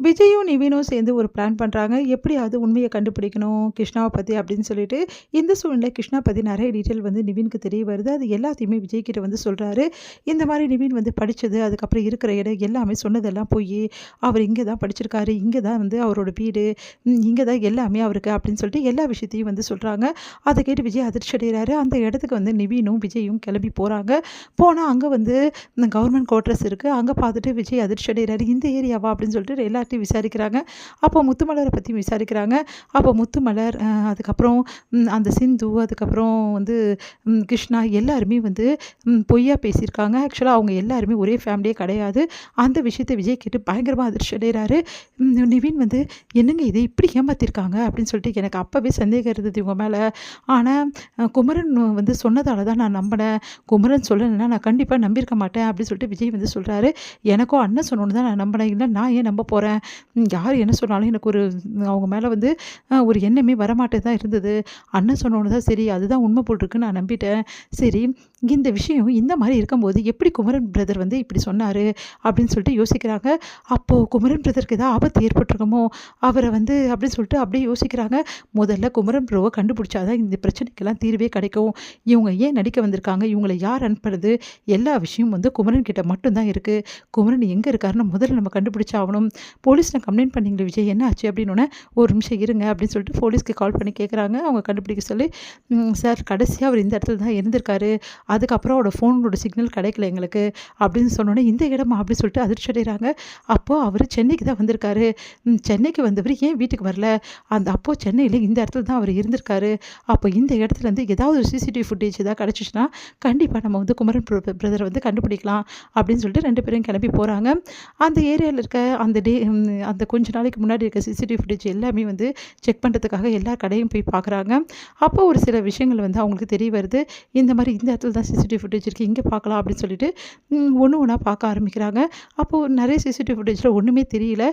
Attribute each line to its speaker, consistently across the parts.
Speaker 1: விஜயும், நிவினும் சேர்ந்து ஒரு பிளான் பண்றாங்க. எப்படியாவது உண்மைய கண்டுபிடிக்கணும் கிருஷ்ணாவ பத்தி அப்படின்னு சொல்லிட்டு, இந்த சூழ்நிலை கிருஷ்ணா பத்தி நெறைய டீட்டெயில் வந்து நிவினுக்கு தெரிய வருது. அது எல்லாத்தையுமே விஜய் கிட்ட வந்து சொல்றாரு. இந்த மாரி நிவின் வந்து படிச்சது, அதுக்கப்புறம் இருக்கிற இடம் எல்லாமே சொன்னதெல்லாம் பொய்யி. அவர் இங்க தான் படிச்சிருக்காரு. இங்க தான் வந்து அவரோட வீடு. இங்க தான் எல்லாமே அவருக்கு அப்படின்னு சொல்லிட்டு எல்லா விஷயத்தையும் வந்து சொல்றாங்க. அத கேட்டு விஜய் அதிர்ச்சி அடைகிறாரு. அந்த இடத்துக்கு வந்து நிவினும், விஜயும் கிளம்பி போறாங்க. போனா அங்க வந்து கவர்மெண்ட் குவார்ட்டர்ஸ் இருக்கு. அங்க பார்த்துட்டு விஜய் அதிர்ச்சி அடைகிறாரு. இந்த ஏரியாவா அப்படின்னு சொல்லிட்டு எல்லாத்தையும் விசாரிக்கிறாங்க. அப்போ முத்துமலர பத்தி விசாரிக்கிறாங்க. அப்போ முத்துமலர், அதுக்கப்புறம் அந்த சிந்து, அதுக்கப்புறம் வந்து கிருஷ்ணா எல்லாருமே வந்து பொய்யா பேசியிருக்காங்க. ஆக்சுவலா அவங்க எல்லாருமே ஒரே ஃபேமிலியே கிடையாது. அந்த விஷயத்த விஜய் கேட்டு பயங்கரமா அதிர்ச்சி அடைகிறாரு. நிவின் வந்து என்னங்க இது இப்படி ஏமாத்திருக்காங்க அப்படின்னு சொல்லிட்டு எனக்கு அப்பவே சந்தேகம் இருந்தது இவங்க மேல. ஆனா குமரன் வந்து சொன்னதால தான் நான் நம்பினேன். குமரன் சொல்லலைன்னா நான் கண்டிப்பா நம்பியிருக்க மாட்டேன் அப்படின்னு சொல்லிட்டு விஜய் வந்து சொல்றாரு. எனக்கும் அண்ணன் சொன்னோன்னு தான் நான் நம்பினேன். இல்ல நான் ஏன் நம்ப போறேன்? யார் என்ன சொன்னாலும் எனக்கு ஒரு அவங்க மேல வந்து ஒரு எண்ணமே வரமாட்டே தான் இருந்தது. அண்ணன் சொன்னோன்னு தான் சரி அதுதான் உண்மை போல் இருக்குன்னு நான் நம்பிட்டேன். சரி இந்த விஷயம் இந்த மாரி இருக்கும்போது எப்படி குமரன் பிரதர் வந்து இப்படி சொன்னாரு? அப்படின்னு சொல்லிட்டு யோசிக்கிறாங்க. அப்போ குமரன் பிரதருக்கு ஏதாவது ஆபத்து ஏற்பட்டுருக்குமோ? அவர வந்து அப்படின்னு சொல்லிட்டு அப்படியே யோசிக்கிறாங்க. முதல்ல குமரன் ப்ரோவ கண்டுபிடிச்சா தான் இந்த பிரச்சனைக்கெல்லாம் தீர்வே கிடைக்கும். இவங்க ஏன் நடிக்க வந்திருக்காங்க? இவங்கள யார் அனுப்புறது? எல்லா விஷயமும் வந்து குமரன் கிட்ட மட்டும் தான் இருக்கு. குமரன் எங்க இருக்காருன்னு முதல்ல நம்ம கண்டுபிடிச்சாகணும். போலீஸ்ல கம்ப்ளைண்ட் பண்ணீங்களே விஜய் என்ன ஆச்சு? அப்படின்னோடனே ஒரு நிமிஷம் இருங்க அப்படின்னு சொல்லிட்டு போலீஸ்க்கு கால் பண்ணி கேட்குறாங்க. அவங்க கண்டுபிடிக்க சொல்லி சார் கடைசியாக அவர் இந்த இடத்துல தான் இருந்திருக்காரு. அதுக்கப்புறம் அவரோட ஃபோனோட சிக்னல் கிடைக்கல எங்களுக்கு அப்படின்னு சொன்னோன்னே இந்த இடமா அப்படின்னு சொல்லிட்டு அதிர்ச்சி அடைகிறாங்க. அப்போது அவர் சென்னைக்கு தான் வந்திருக்காரு. சென்னைக்கு வந்தவர் ஏன் வீட்டுக்கு வரல? அப்போது சென்னையில் இந்த இடத்துல தான் அவர் இருந்திருக்காரு. அப்போ இந்த இடத்துலேருந்து ஏதாவது ஒரு சிசிடிவி ஃபுட்டேஜ் ஏதாவது கிடச்சிச்சுன்னா கண்டிப்பாக நம்ம வந்து குமரன் பிரதரை வந்து கண்டுபிடிக்கலாம் அப்படின்னு சொல்லிட்டு 2 பேரும் கிளம்பி போகிறாங்க. அந்த ஏரியாவில் இருக்க அந்த கொஞ்ச நாளைக்கு முன்னாடி இருக்க சிசிடிவி ஃபுட்டேஜ் எல்லாமே வந்து செக் பண்ணுறதுக்காக எல்லா கடையும் போய் பார்க்குறாங்க. அப்போ ஒரு சில விஷயங்கள் வந்து அவங்களுக்கு தெரிய வருது. இந்த மாதிரி இந்த இடத்துல தான் சிசிடிவி ஃபுட்டேஜ் இருக்குது, இங்கே பார்க்கலாம் அப்படின்னு சொல்லிட்டு ஒன்று ஒன்றா பார்க்க ஆரம்பிக்கிறாங்க. அப்போது நிறைய சிசிடிவி ஃபுட்டேஜில் ஒன்றுமே தெரியல.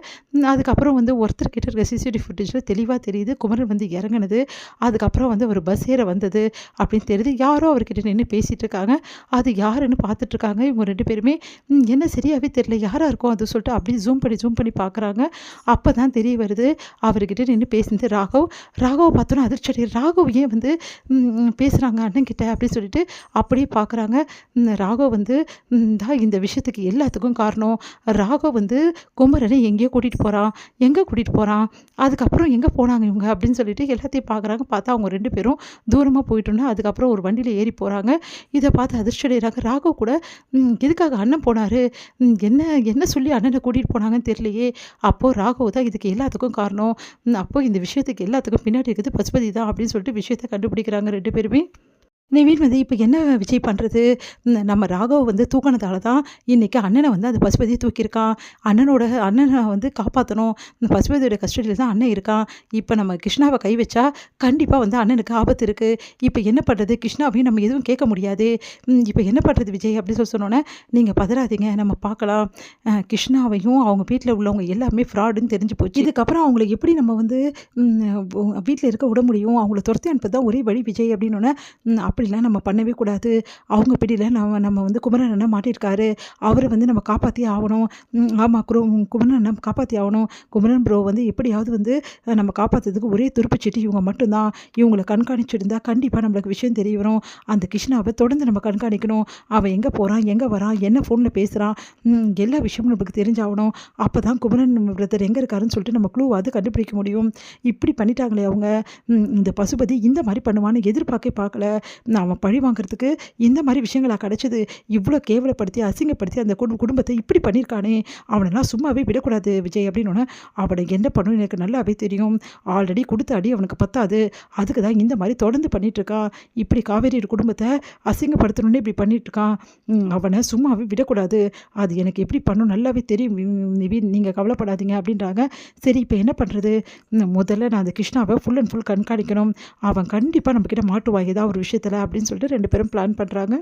Speaker 1: அதுக்கப்புறம் வந்து ஒருத்தர் கிட்ட இருக்க சிசிடிவி ஃபுட்டேஜில் தெளிவாக தெரியுது குமரன் வந்து இறங்குனது. அதுக்கப்புறம் வந்து அவர் பஸ் ஏற வந்தது அப்படின்னு தெரியுது. யாரோ அவர்கிட்ட நின்று பேசிகிட்டு இருக்காங்க. அது யாருன்னு பார்த்துட்ருக்காங்க. இவங்க 2 பேருமே என்ன சரியாகவே தெரியல யாராக இருக்கும் அது சொல்லிட்டு அப்படியே ஜூம் பண்ணி பார்க்குறாங்க. அப்போ தான் தெரிய வருது அவர்கிட்ட நின்று பேசினது ராகவ். ராகவ் பார்த்தோன்னா அதிர்ச்சி அடைகிறார். ராகவ் ஏன் வந்து பேசுகிறாங்க அண்ணன்கிட்ட அப்படின்னு சொல்லிட்டு அப்படியே பார்க்குறாங்க. ராகவ் வந்து தான் இந்த விஷயத்துக்கு எல்லாத்துக்கும் காரணம். ராகவ் வந்து குமரனை எங்கேயோ கூட்டிகிட்டு போகிறான். எங்கே கூட்டிகிட்டு போகிறான்? அதுக்கப்புறம் எங்கே போனாங்க இவங்க அப்படின்னு சொல்லிட்டு எல்லாத்தையும் பார்க்குறாங்க. பார்த்தா அவங்க 2 பேரும் தூரமாக போயிட்டோன்னா அதுக்கப்புறம் ஒரு வண்டியில் ஏறி போகிறாங்க. இதை பார்த்து அதிர்ச்சி அடைகிறாங்க. ராகவ் கூட எதுக்காக அண்ணன் போனார்? என்ன என்ன சொல்லி அண்ணனை கூட்டிகிட்டு போனாங்கன்னு தெரியலையே. அப்போது ராகவ் தான் இதுக்கு எல்லாத்துக்கும் காரணம். அப்போ இந்த விஷயத்துக்கு எல்லாத்துக்கும் பின்னாடி இருக்குது பசுபதி தான் அப்படின்னு சொல்லிட்டு விஷயத்தை கண்டுபிடிக்கிறாங்க 2 பேருமே. நிவின் வந்து இப்போ என்ன விஜய் பண்ணுறது? நம்ம ராகவ் வந்து தூக்கினதால தான் இன்றைக்கி அண்ணனை வந்து அந்த பசுபதியை தூக்கியிருக்கான். அண்ணனை வந்து காப்பாற்றணும். இந்த பசுபதியோட கஸ்டடியில் தான் அண்ணன் இருக்கான். இப்போ நம்ம கிருஷ்ணாவை கை வச்சா கண்டிப்பாக வந்து அண்ணனுக்கு ஆபத்து இருக்குது. இப்போ என்ன பண்ணுறது? கிருஷ்ணாவையும் நம்ம எதுவும் கேட்க முடியாது. இப்போ என்ன பண்ணுறது விஜய் அப்படின்னு சொன்னோன்னே நீங்கள் பதறாதீங்க நம்ம பார்க்கலாம். கிருஷ்ணாவையும் அவங்க வீட்டில் உள்ளவங்க எல்லாமே ஃப்ராடுன்னு தெரிஞ்சு போச்சு. இதுக்கப்புறம் அவங்கள எப்படி நம்ம வந்து வீட்டில் இருக்க விட முடியும்? அவங்கள துரத்தி அனுப்பது தான் ஒரே வழி விஜய் அப்படின்னோடனே அப்படிலாம் நம்ம பண்ணவே கூடாது. அவங்க பிடியில் நம்ம வந்து குமரன் அண்ணன் மாட்டியிருக்காரு. அவரை வந்து நம்ம காப்பாற்றியே ஆகணும். ஆமாம் குமரன் அண்ணன் காப்பாற்றி ஆகணும். குமரன் ப்ரோ வந்து எப்படியாவது வந்து நம்ம காப்பாற்றுறதுக்கு ஒரே துருப்புச்சீட்டு இவங்க மட்டும்தான். இவங்களை கண்காணிச்சுருந்தா கண்டிப்பாக நம்மளுக்கு விஷயம் தெரிய வரும். அந்த கிருஷ்ணாவை தொடர்ந்து நம்ம கண்காணிக்கணும். அவன் எங்கே போகிறான், எங்கே வரான், என்ன ஃபோனில் பேசுகிறான், எல்லா விஷயமும் நம்மளுக்கு தெரிஞ்சாகணும். அப்போ தான் குமரன் பிரதர் எங்கே இருக்காருன்னு சொல்லிட்டு நம்ம க்ளூவாது கண்டுபிடிக்க முடியும். இப்படி பண்ணிட்டாங்களே அவங்க. இந்த பசுபதி இந்த மாதிரி பண்ணுவான்னு பார்க்கல. அவன் பழி வாங்குறதுக்கு இந்த மாதிரி விஷயங்களா கிடச்சிது. இவ்வளோ கேவலப்படுத்தி அசிங்கப்படுத்தி அந்த குடும்பத்தை இப்படி பண்ணியிருக்கானே, அவனெல்லாம் சும்மாவே விடக்கூடாது விஜய் அப்படின்னோடனே அவனை என்ன பண்ணணும்னு எனக்கு நல்லாவே தெரியும். ஆல்ரெடி கொடுத்த அடி அவனுக்கு பத்தாது. அதுக்கு தான் இந்த மாதிரி தொடர்ந்து பண்ணிகிட்ருக்கான். இப்படி காவேரி குடும்பத்தை அசிங்கப்படுத்தணுன்னே இப்படி பண்ணிகிட்ருக்கான். அவனை சும்மாவே விடக்கூடாது. அது எனக்கு எப்படி பண்ணணும் நல்லாவே தெரியும் நிவின், நீங்கள் கவலைப்படாதீங்க அப்படின்றாங்க. சரி இப்போ என்ன பண்ணுறது? முதல்ல நான் அந்த கிருஷ்ணாவை ஃபுல் அண்ட் ஃபுல் கண்காணிக்கணும். அவன் கண்டிப்பாக நம்மக்கிட்ட மாட்டுவான் ஏதாவது ஒரு விஷயத்தில் அப்படின்னு சொல்லிட்டு 2 பேரும் பிளான் பண்ணுறாங்க.